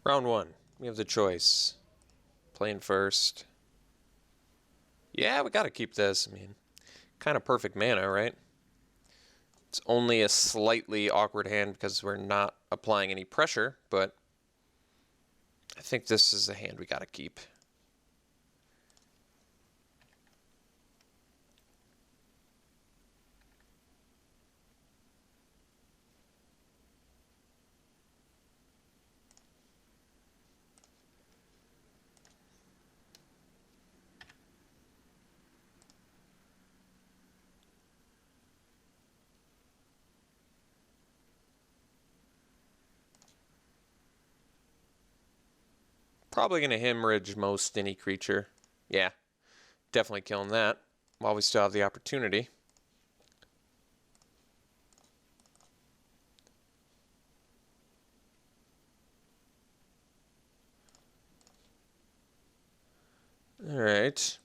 Round one. We have the choice. Playing first. Yeah, we gotta keep this. I mean, kind of perfect mana, right? It's only a slightly awkward hand because we're not applying any pressure, but I think this is a hand we gotta keep. Probably going to hemorrhage most any creature. Yeah, definitely killing that while we still have the opportunity. All right.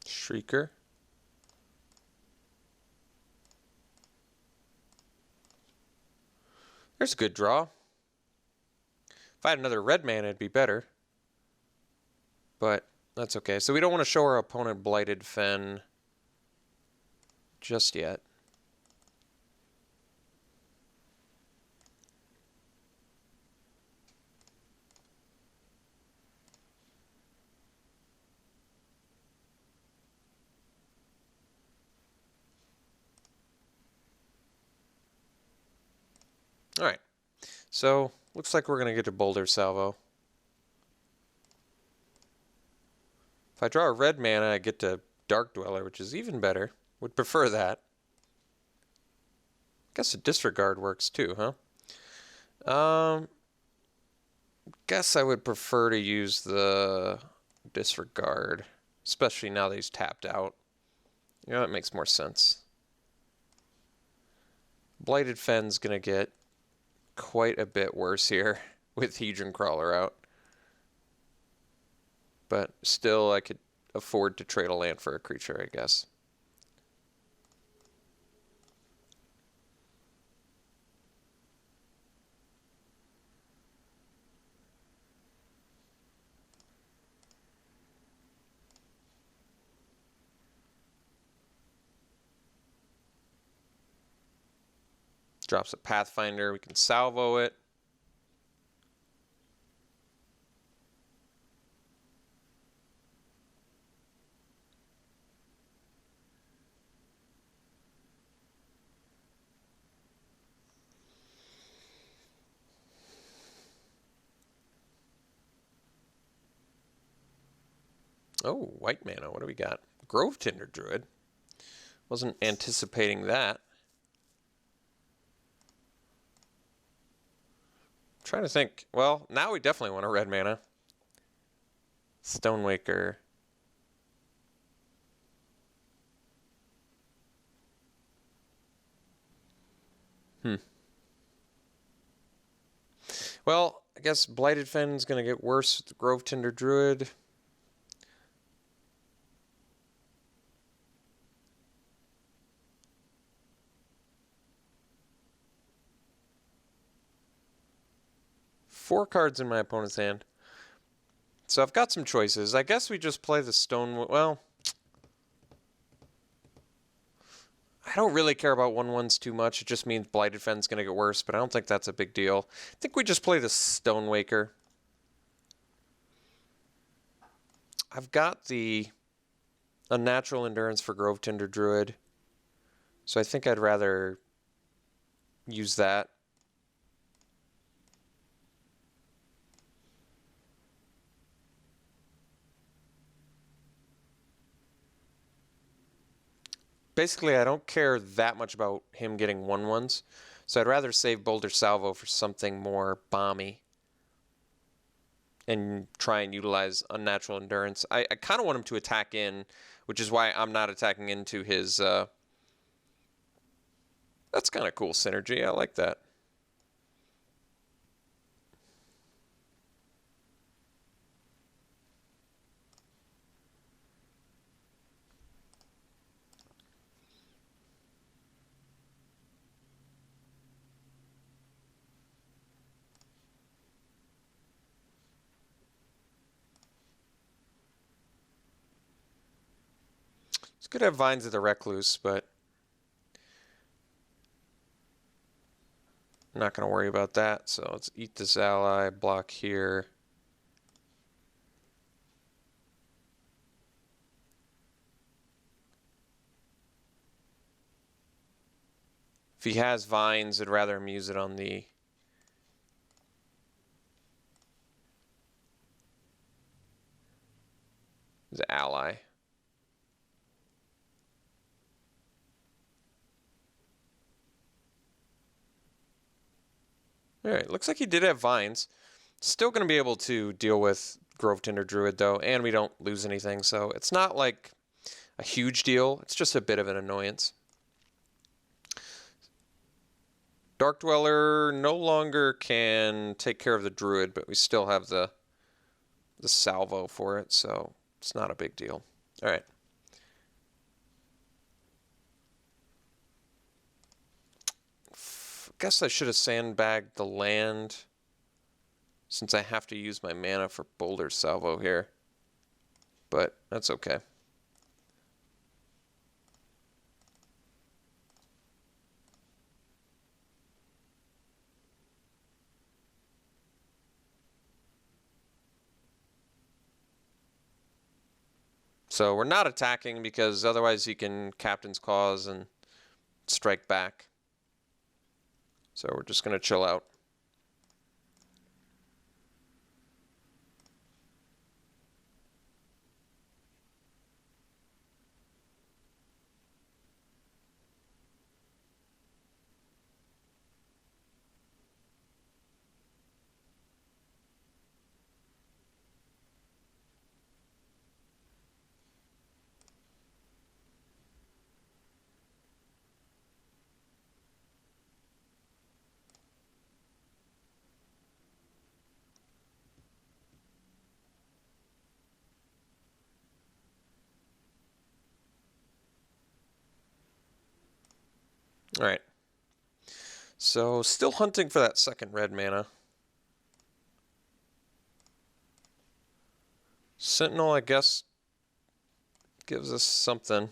Shrieker. There's a good draw. If I had another red mana, it'd be better. But that's okay. So we don't want to show our opponent Blighted Fen just yet. All right. So looks like we're going to get to Boulder Salvo. If I draw a red mana, I get to Dark Dweller, which is even better. Would prefer that. Guess a disregard works too, huh? Guess I would prefer to use the disregard, especially now that he's tapped out. You know, that makes more sense. Blighted Fen's gonna get quite a bit worse here with Hedron Crawler out. But still, I could afford to trade a land for a creature, I guess. Drops a Pathfinder, we can salvo it. Oh, white mana, what do we got? Grove Tinder Druid. Wasn't anticipating that. Trying to think. Well, now we definitely want a red mana. Stonewaker. Well, I guess Blighted Fen's gonna get worse with the Grove Tinder Druid. Four cards in my opponent's hand. So I've got some choices. I guess we just play the Stone... Well, I don't really care about 1/1s too much. It just means Blighted Fen's going to get worse, but I don't think that's a big deal. I think we just play the Stonewaker. I've got the Unnatural Endurance for Grove Tinder Druid, so I think I'd rather use that. Basically, I don't care that much about him getting 1/1s, so I'd rather save Boulder Salvo for something more bomby and try and utilize Unnatural Endurance. I kind of want him to attack in, which is why I'm not attacking into his... That's kind of cool synergy. I like that. Could have Vines of the Recluse, but I'm not going to worry about that. So let's eat this ally, block here. If he has Vines, I'd rather him use it on the ally. Alright, looks like he did have Vines. Still going to be able to deal with Grove Tinder Druid, though, and we don't lose anything, so it's not like a huge deal. It's just a bit of an annoyance. Dark Dweller no longer can take care of the Druid, but we still have the salvo for it, so it's not a big deal. Alright. Guess I should have sandbagged the land since I have to use my mana for Boulder Salvo here. But that's okay. So we're not attacking because otherwise he can Captain's Clause and strike back. So we're just going to chill out. All right. So still hunting for that second red mana. Sentinel, I guess, gives us something.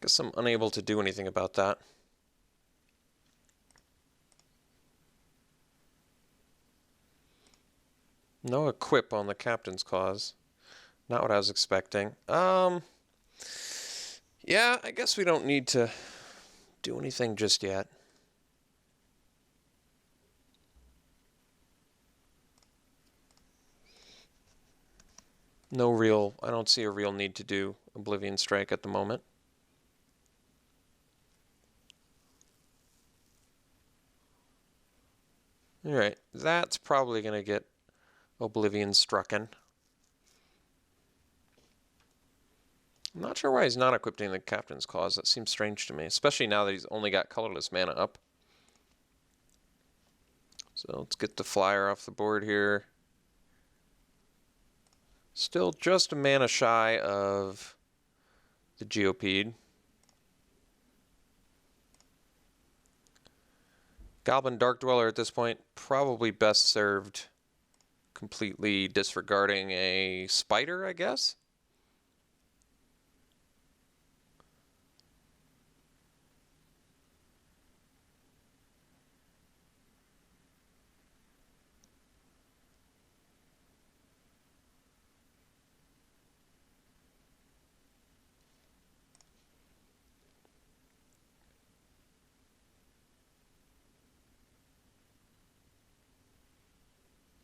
Guess I'm unable to do anything about that. No equip on the Captain's Clause. Not what I was expecting. Yeah, I guess we don't need to do anything just yet. I don't see a real need to do Oblivion Strike at the moment. Alright, that's probably going to get Oblivion strucken. I'm not sure why he's not equipping the Captain's Clause. That seems strange to me, especially now that he's only got colorless mana up. So let's get the flyer off the board here. Still just a mana shy of the Geopede. Goblin Dark Dweller at this point probably best served completely disregarding a spider, I guess.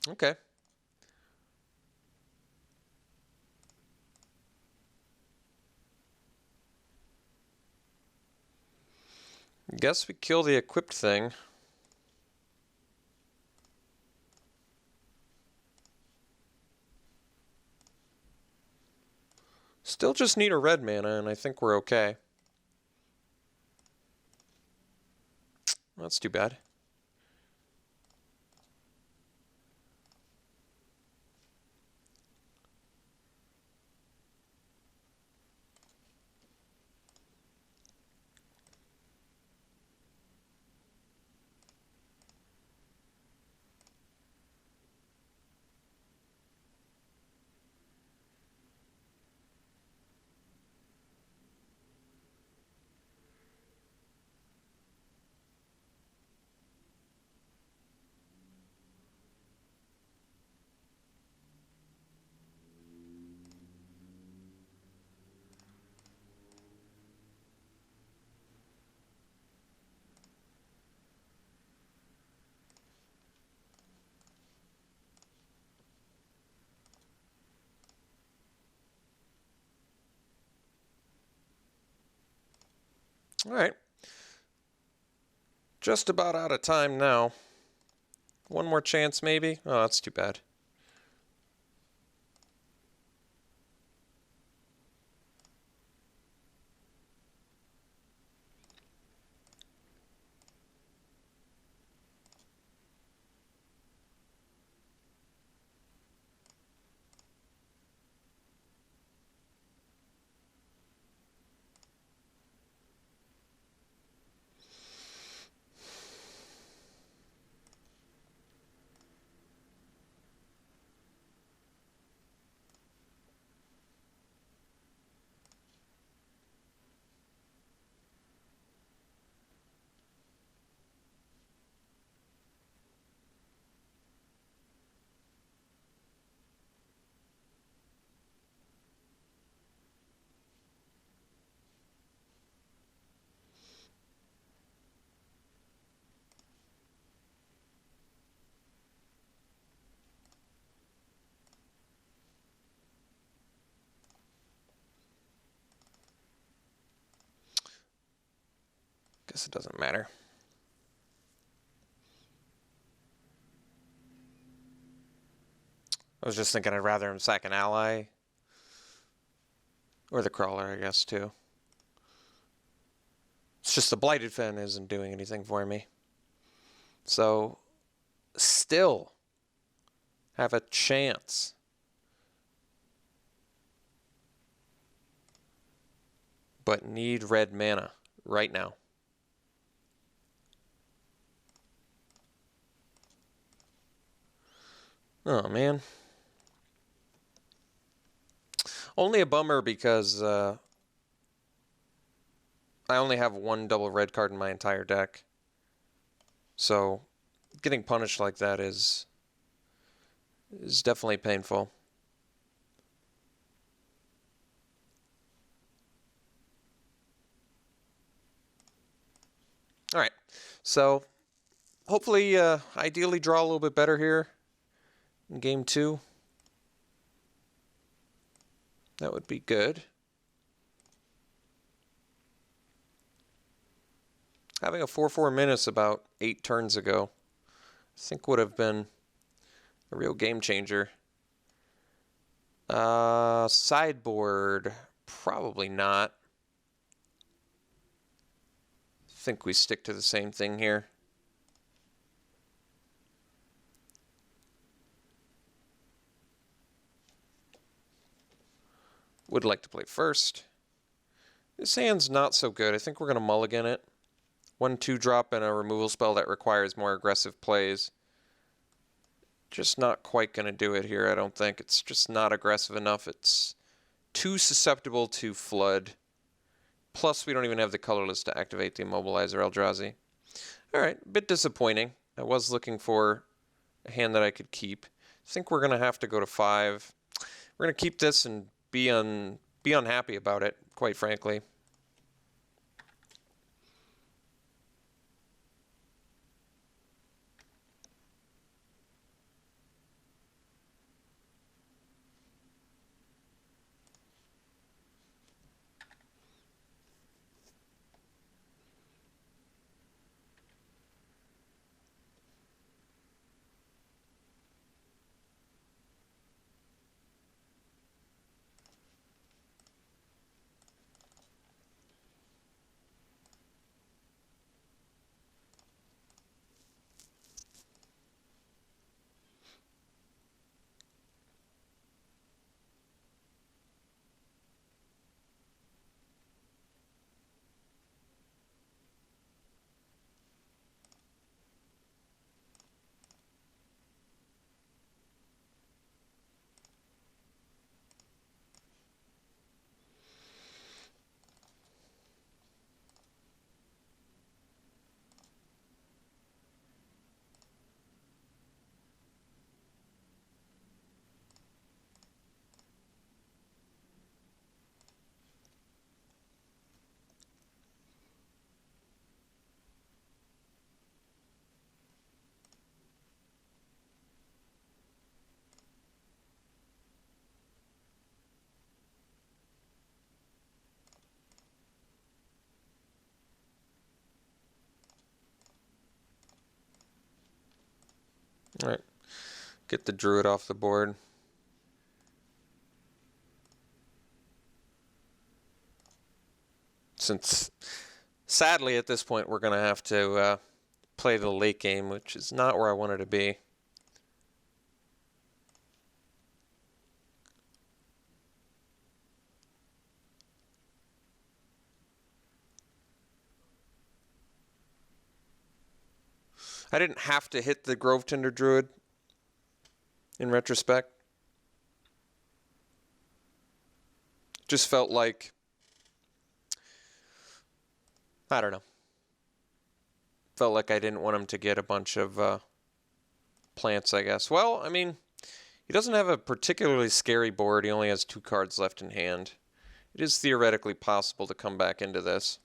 Okay. Guess we kill the equipped thing. Still just need a red mana, and I think we're okay. That's too bad. All right. Just about out of time now. One more chance, maybe? Oh, that's too bad. Guess it doesn't matter. I was just thinking I'd rather him sack an ally. Or the crawler, I guess, too. It's just the Blighted Fen isn't doing anything for me. So, still have a chance. But need red mana right now. Oh, man. Only a bummer because I only have one double red card in my entire deck. So getting punished like that is definitely painful. All right. So hopefully, ideally draw a little bit better here in game 2. That would be good. Having a 4/4 Menace about 8 turns ago, I think would have been a real game changer. Sideboard, probably not. I think we stick to the same thing here. Would like to play first. This hand's not so good. I think we're going to mulligan it. 1/2 drop and a removal spell that requires more aggressive plays. Just not quite going to do it here, I don't think. It's just not aggressive enough. It's too susceptible to flood. Plus, we don't even have the colorless to activate the Immobilizer Eldrazi. Alright, a bit disappointing. I was looking for a hand that I could keep. I think we're going to have to go to 5. We're going to keep this and be unhappy about it, quite frankly. Alright. Get the druid off the board. Since, sadly, at this point, we're going to have to play the late game, which is not where I wanted to be. I didn't have to hit the Grove Tender Druid in retrospect. Just felt like, I don't know. Felt like I didn't want him to get a bunch of plants, I guess. Well, I mean, he doesn't have a particularly scary board. He only has 2 cards left in hand. It is theoretically possible to come back into this.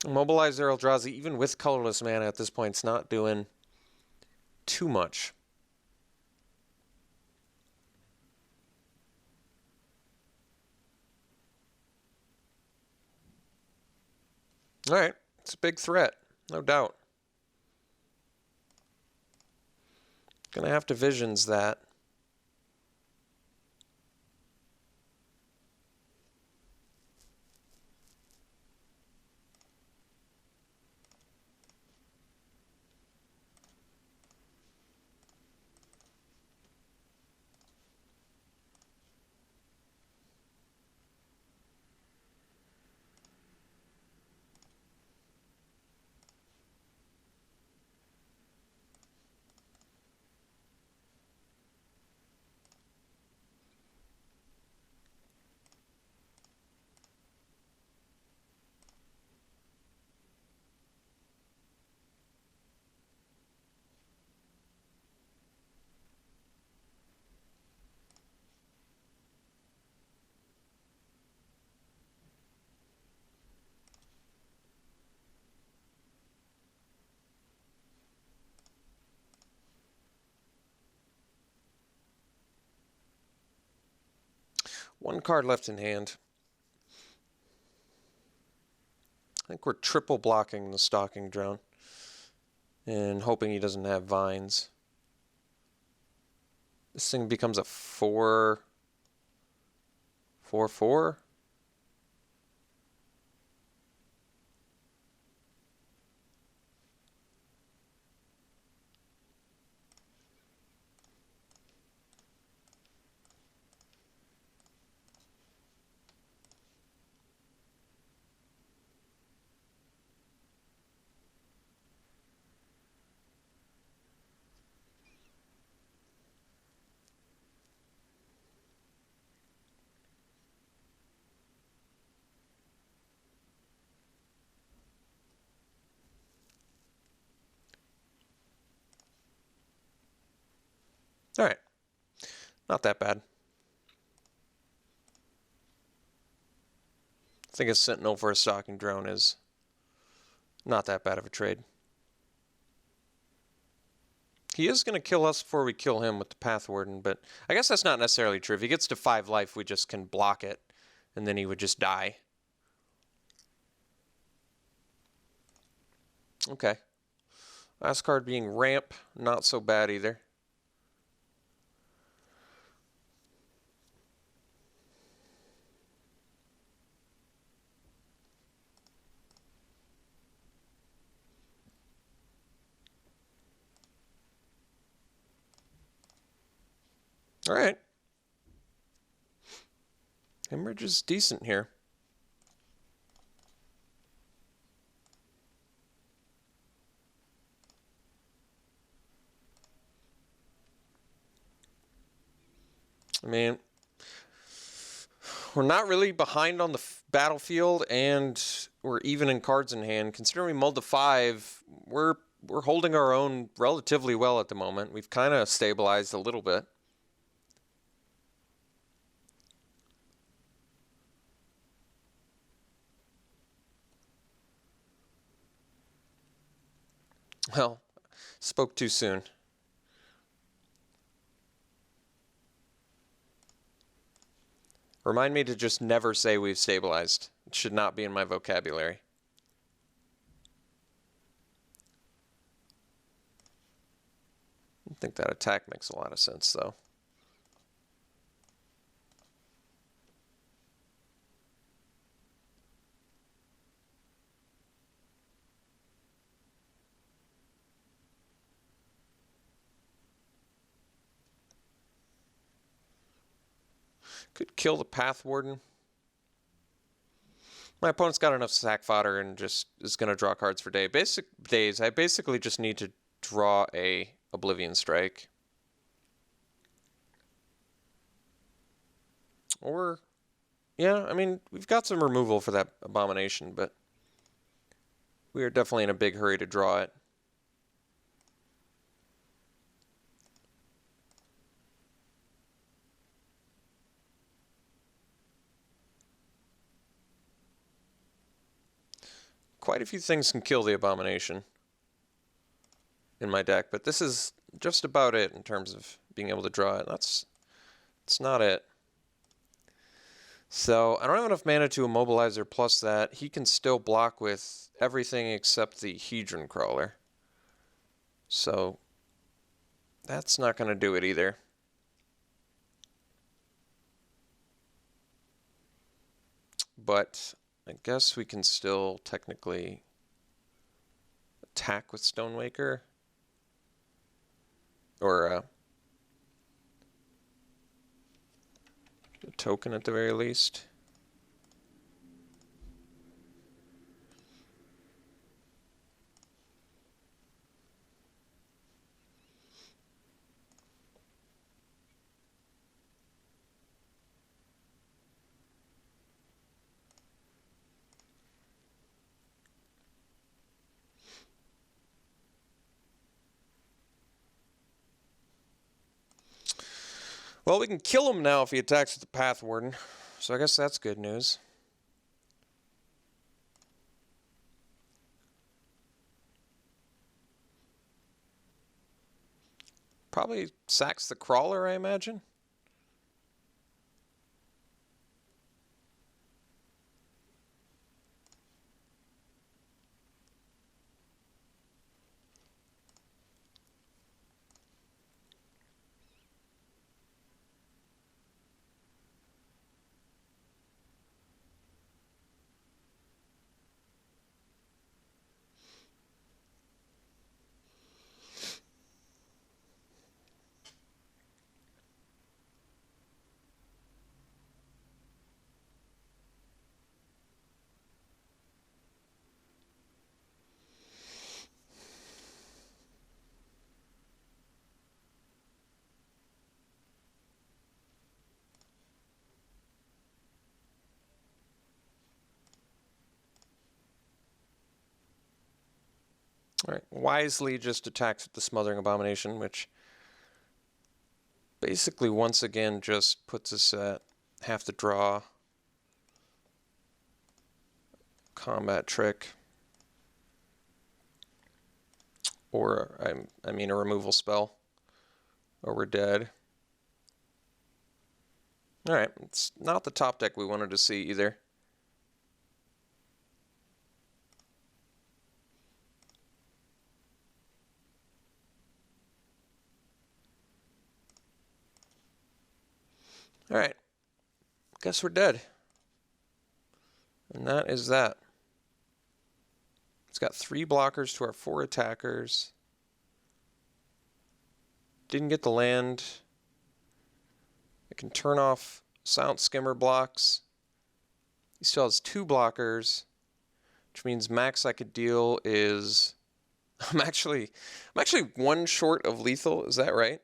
Mobilize their Eldrazi, even with colorless mana at this point, it's not doing too much. Alright, it's a big threat, no doubt. Gonna have to Visions that. One card left in hand. I think we're triple blocking the Stalking Drone and hoping he doesn't have vines. This thing becomes a 4/4. All right, not that bad. I think a Sentinel for a Stalking Drone is not that bad of a trade. He is going to kill us before we kill him with the Path Warden, but I guess that's not necessarily true. If he gets to 5 life, we just can block it, and then he would just die. Okay. Last card being Ramp, not so bad either. All right. Hemorrhage is decent here. I mean, we're not really behind on the battlefield, and we're even in cards in hand. Considering we mulled to 5, we're holding our own relatively well at the moment. We've kind of stabilized a little bit. Well, spoke too soon. Remind me to just never say we've stabilized. It should not be in my vocabulary. I think that attack makes a lot of sense, though. Could kill the Path Warden. My opponent's got enough sack fodder and just is going to draw cards for days. I basically just need to draw a Oblivion Strike. Or, yeah, I mean, we've got some removal for that Abomination, but we are definitely in a big hurry to draw it. Quite a few things can kill the Abomination in my deck, but this is just about it in terms of being able to draw it. That's not it. So I don't have enough mana to Immobilizer, plus that he can still block with everything except the Hedron Crawler. So that's not going to do it either. But I guess we can still technically attack with Stonewaker. Or a token at the very least. Well, we can kill him now if he attacks with the Path Warden, so I guess that's good news. Probably sacks the Crawler, I imagine. All right, wisely just attacks with the Smothering Abomination, which basically once again just puts us at half the draw. Combat trick. Or, I mean a removal spell. Or we're dead. Alright, it's not the top deck we wanted to see either. Alright, guess we're dead. And that is that. It's got 3 blockers to our 4 attackers. Didn't get the land. I can turn off Silent Skimmer blocks. He still has 2 blockers, which means max I could deal is... I'm actually 1 short of lethal, is that right?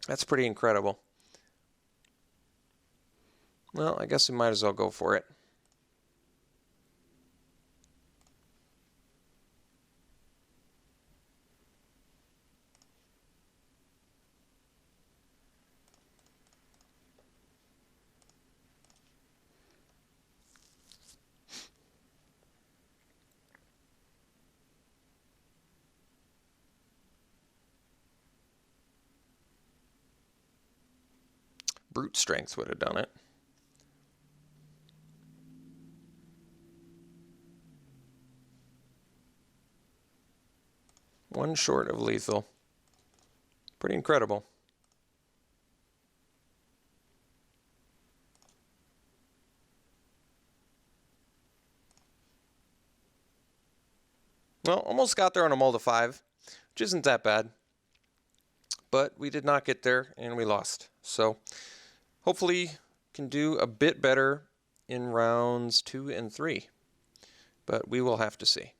That's pretty incredible. Well, I guess we might as well go for it. brute strength would have done it. One short of lethal. Pretty incredible. Well, almost got there on a mull to 5, which isn't that bad. But we did not get there, and we lost. So hopefully can do a bit better in rounds 2 and 3. But we will have to see.